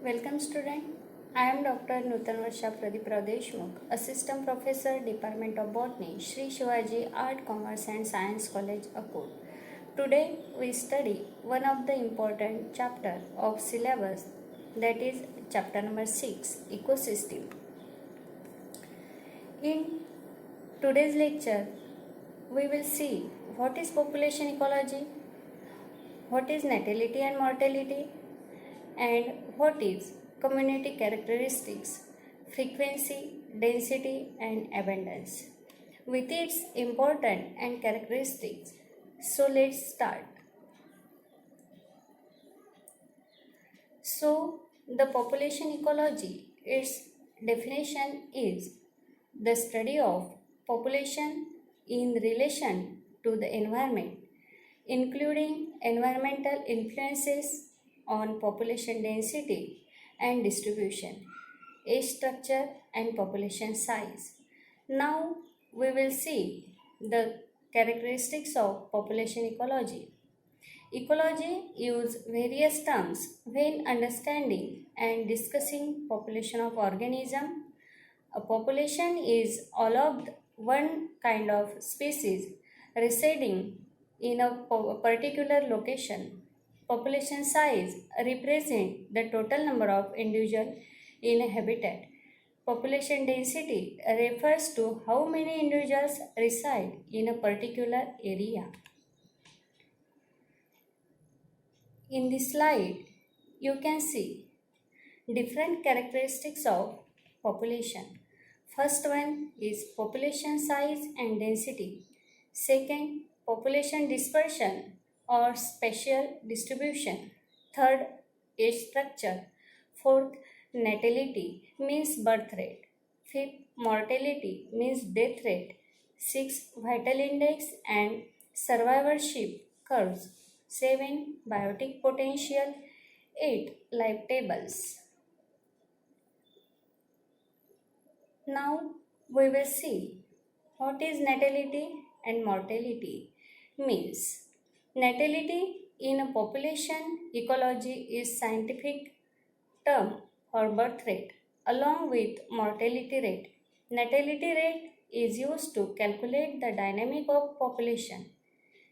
Welcome student. I am Dr. Nutan Varsha Pradeep Deshmukh, Assistant Professor, Department of Botany, Sri Shivaji Art, Commerce and Science College, Akut. Today we study one of the important chapter of syllabus, that is chapter number 6, Ecosystem. In today's lecture we will see what is population ecology, what is natality and mortality, and what is community characteristics, frequency, density and abundance with its important and characteristics. So let's start. So the population ecology, its definition is the study of population in relation to the environment, including environmental influences on population density and distribution, age structure and population size. Now we will see the characteristics of population ecology. Ecology uses various terms when understanding and discussing population of organism. A population is all of one kind of species residing in a particular location. Population size represents the total number of individuals in a habitat. Population density refers to how many individuals reside in a particular area. In this slide, you can see different characteristics of population. First one is population size and density. Second, population dispersion or spatial distribution. Third, age structure. Fourth, natality means birth rate. Fifth, mortality means death rate. Sixth, vital index and survivorship curves. 7. Biotic potential. 8. Life tables. Now we will see what is natality and mortality means. Natality in a population ecology is scientific term for birth rate along with mortality rate. Natality rate is used to calculate the dynamic of population.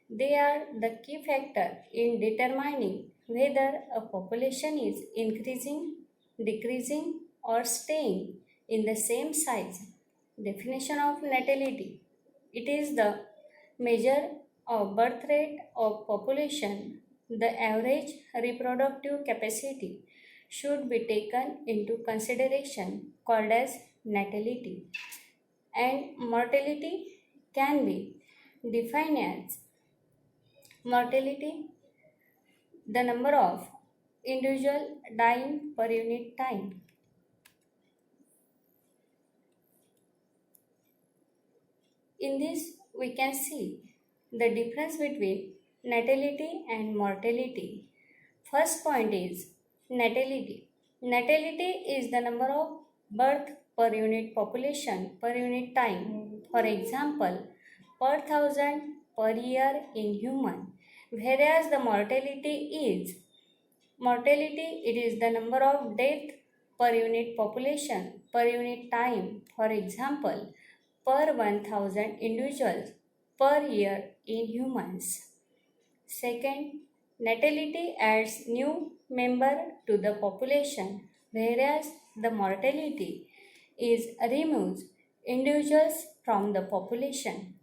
They are the key factor in determining whether a population is increasing, decreasing or staying in the same size. Definition of natality. It is the measure of birth rate of population. The average reproductive capacity should be taken into consideration, called as natality. And mortality can be defined as mortality, the number of individual dying per unit time. In this, we can see the difference between natality and mortality. First point is natality. Natality is the number of birth per unit population per unit time. For example, per thousand per year in human, whereas the mortality, it is the number of death per unit population per unit time. For example, per 1000 individuals per year in humans. Second, natality adds new member to the population, whereas the mortality is removes individuals from the population.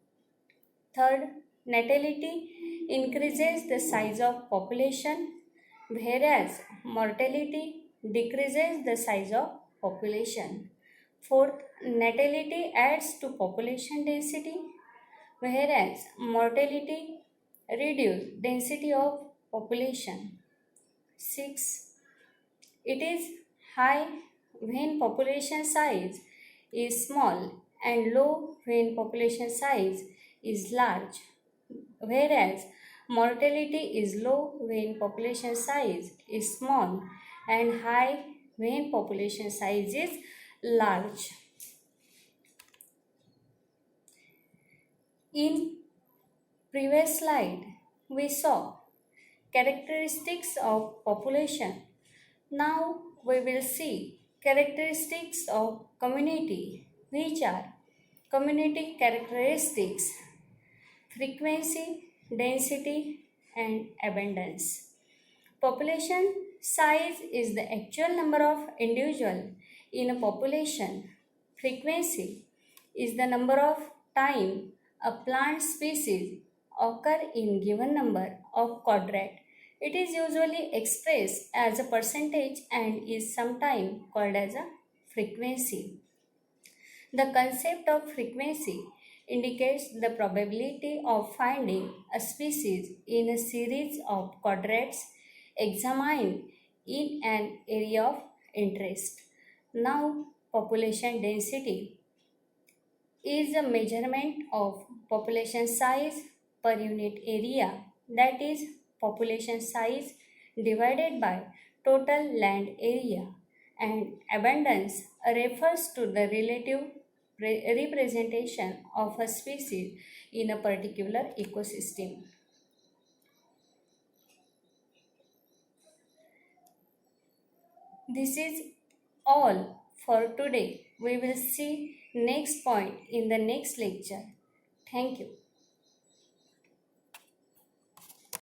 Third, natality increases the size of population, whereas mortality decreases the size of population. Fourth, natality adds to population density, whereas mortality reduces density of population. 6. It is high when population size is small and low when population size is large, whereas mortality is low when population size is small and high when population size is large. In previous slide, we saw characteristics of population. Now we will see characteristics of community, which are community characteristics, frequency, density, and abundance. Population size is the actual number of individual in a population. Frequency is the number of time a plant species occur in given number of quadrat. It is usually expressed as a percentage and is sometimes called as a frequency. The concept of frequency indicates the probability of finding a species in a series of quadrats examined in an area of interest. Now, population density is a measurement of population size per unit area, that is, population size divided by total land area, and abundance refers to the relative representation of a species in a particular ecosystem. This is all for today. We will see next point in the next lecture. Thank you.